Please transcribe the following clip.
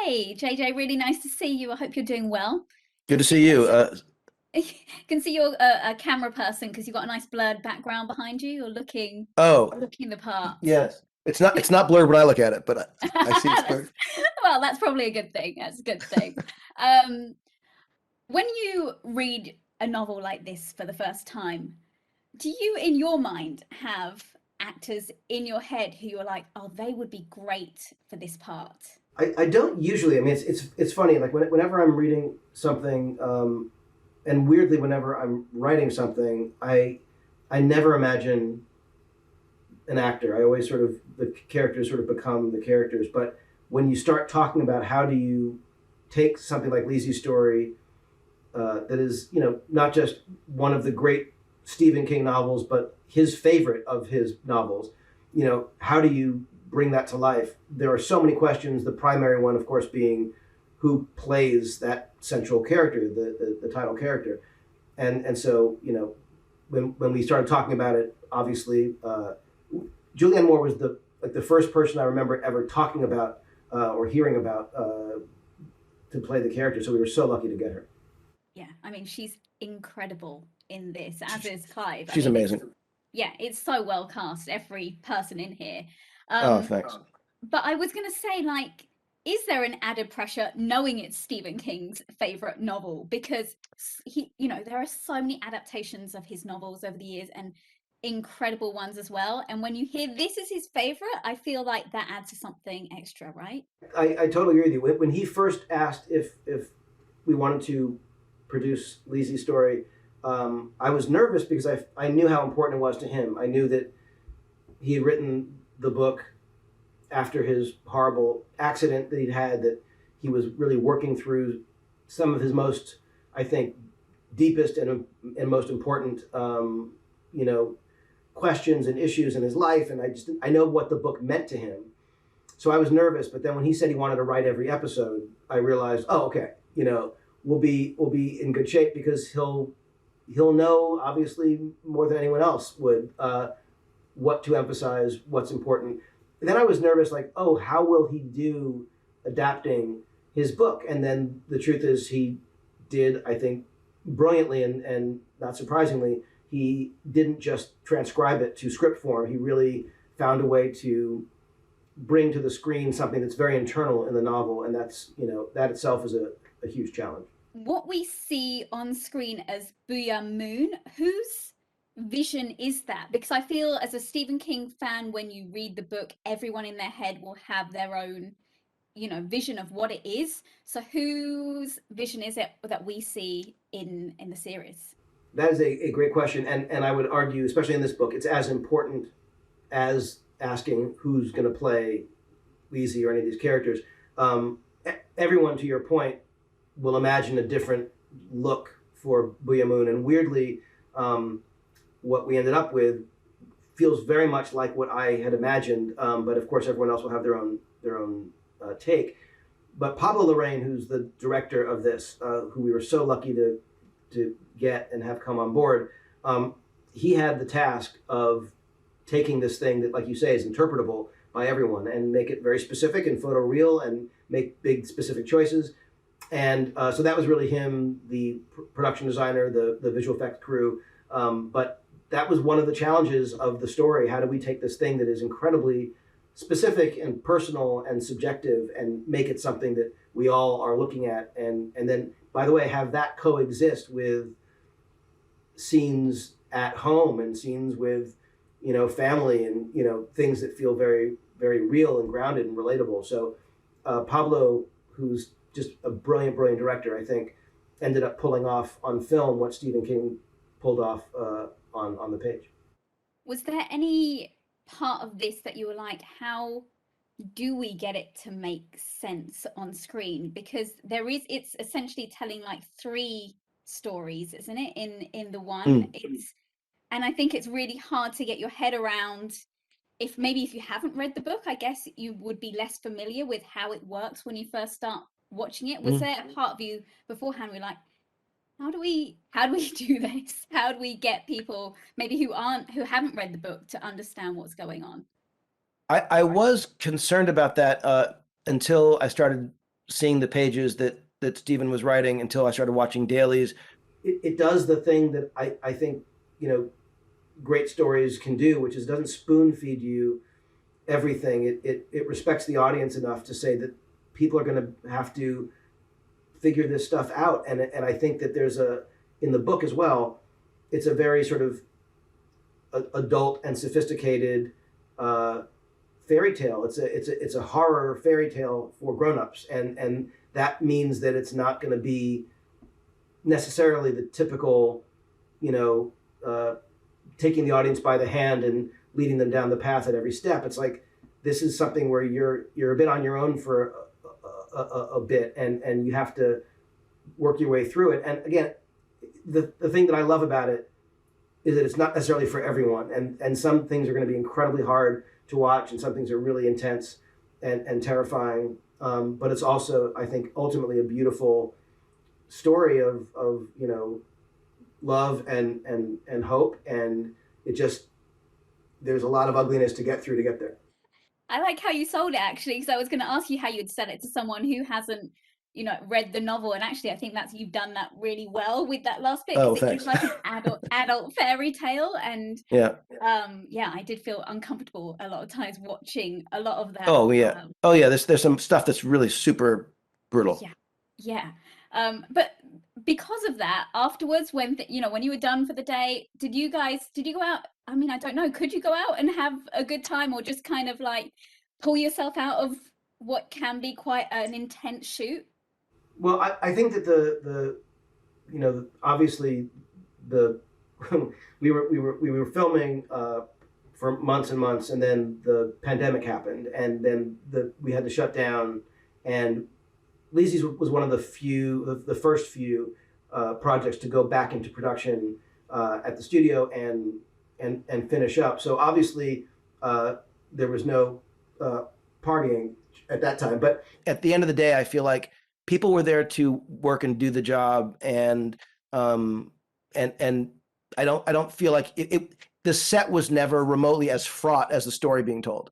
Hey, JJ, really nice to see you. I hope you're doing well. Good Can to see see you. can see you're a camera person because you've got a nice blurred background behind you. You're Oh, looking the part. yes. It's not blurred when I look at it, but I see it's That's, blurred. well, that's probably a good thing. That's a good thing. Um, when you read a novel like this for the first time, do you, in your mind, have actors in your head who you're like, oh, they would be great for this part? I don't usually. I mean, it's funny. Like whenever I'm reading something, and weirdly, whenever I'm writing something, I never imagine an actor. I always sort of the characters sort of become the characters. But when you start talking about how do you take something like Lisey's story, that is not just one of the great Stephen King novels, but his favorite of his novels. How do you bring that to life? There are so many questions. The primary one, of course, being who plays that central character, the title character, and so when we started talking about it, obviously Julianne Moore was the first person I remember ever talking about or hearing about to play the character. So we were so lucky to get her. Yeah, I mean, she's incredible in this, as is Clive. I She's mean, amazing. yeah, it's so well cast, every person in here. Oh, Um, thanks. but I was gonna say, like, is there an added pressure knowing it's Stephen King's favorite novel? Because there are so many adaptations of his novels over the years and incredible ones as well. And when you hear this is his favorite, I feel like that adds to something extra, right? I totally agree with you. When he first asked if we wanted to produce Lisey's story, I was nervous because I knew how important it was to him. I knew that he had written the book after his horrible accident that he'd had, that he was really working through some of his most, I think, deepest and most important, questions and issues in his life. And I know what the book meant to him. So I was nervous, but then when he said he wanted to write every episode, I realized, oh, okay, we'll be in good shape because he'll know, obviously more than anyone else would, what to emphasize, what's important. And then I was nervous, like, oh, how will he do adapting his book? And then the truth is he did, I think, brilliantly, and not surprisingly, he didn't just transcribe it to script form. He really found a way to bring to the screen something that's very internal in the novel, and that itself is a huge challenge. What we see on screen as Booyah Moon, whose vision is that? Because I feel as a Stephen King fan, when you read the book, everyone in their head will have their own, vision of what it is. So whose vision is it that we see in the series? That is a great question, and I would argue, especially in this book, it's as important as asking who's going to play Lisey or any of these characters. Everyone, to your point, will imagine a different look for Booyah Moon, and weirdly, what we ended up with feels very much like what I had imagined. But of course, everyone else will have their own take. But Pablo Larraín, who's the director of this, who we were so lucky to get and have come on board, he had the task of taking this thing that, like you say, is interpretable by everyone and make it very specific and photoreal and make big specific choices. And so that was really him, the production designer, the visual effects crew. But that was one of the challenges of the story. How do we take this thing that is incredibly specific and personal and subjective and make it something that we all are looking at? And then, by the way, have that coexist with scenes at home and scenes with, family and, things that feel very, very real and grounded and relatable. So Pablo, who's just a brilliant, brilliant director, I think, ended up pulling off on film what Stephen King pulled off on the page. Was there any part of this that you were like, how do we get it to make sense on screen? Because it's essentially telling like three stories, isn't it? In the one, Mm. and I think it's really hard to get your head around. If you haven't read the book, I guess you would be less familiar with how it works when you first start watching it. Was Mm. there a part of you beforehand where you're like, how do we do this? How do we get people maybe who haven't read the book to understand what's going on? I was concerned about that until I started seeing the pages that Stephen was writing until I started watching dailies. It does the thing that I think, great stories can do, which is doesn't spoon feed you everything. It respects the audience enough to say that people are going to have to figure this stuff out. And I think that there's in the book as well, it's a very sort of adult and sophisticated fairy tale. It's a horror fairy tale for grown-ups, and that means that it's not going to be necessarily the typical, taking the audience by the hand and leading them down the path at every step. It's like, this is something where you're a bit on your own for a bit, and you have to work your way through it. And again, the thing that I love about it is that it's not necessarily for everyone, and some things are going to be incredibly hard to watch, and some things are really intense and terrifying. But it's also, I think, ultimately a beautiful story of love and hope, and there's a lot of ugliness to get through to get there. I like how you sold it, actually, because I was going to ask you how you'd sell it to someone who hasn't, read the novel. And actually, I think you've done that really well with that last bit. Oh, It thanks. is like an adult fairy tale, and Yeah. I did feel uncomfortable a lot of times watching a lot of that. Oh yeah. There's some stuff that's really super brutal. Yeah. But because of that, afterwards, when when you were done for the day, did you go out? I mean, I don't know. Could you go out and have a good time, or just kind of like pull yourself out of what can be quite an intense shoot? Well, I think that the obviously the we were filming for months and months, and then the pandemic happened, and then we had to shut down. And Liseys was one of the first few projects to go back into production at the studio and finish up. So obviously there was no partying at that time. But at the end of the day, I feel like people were there to work and do the job, and I don't feel like the set was never remotely as fraught as the story being told.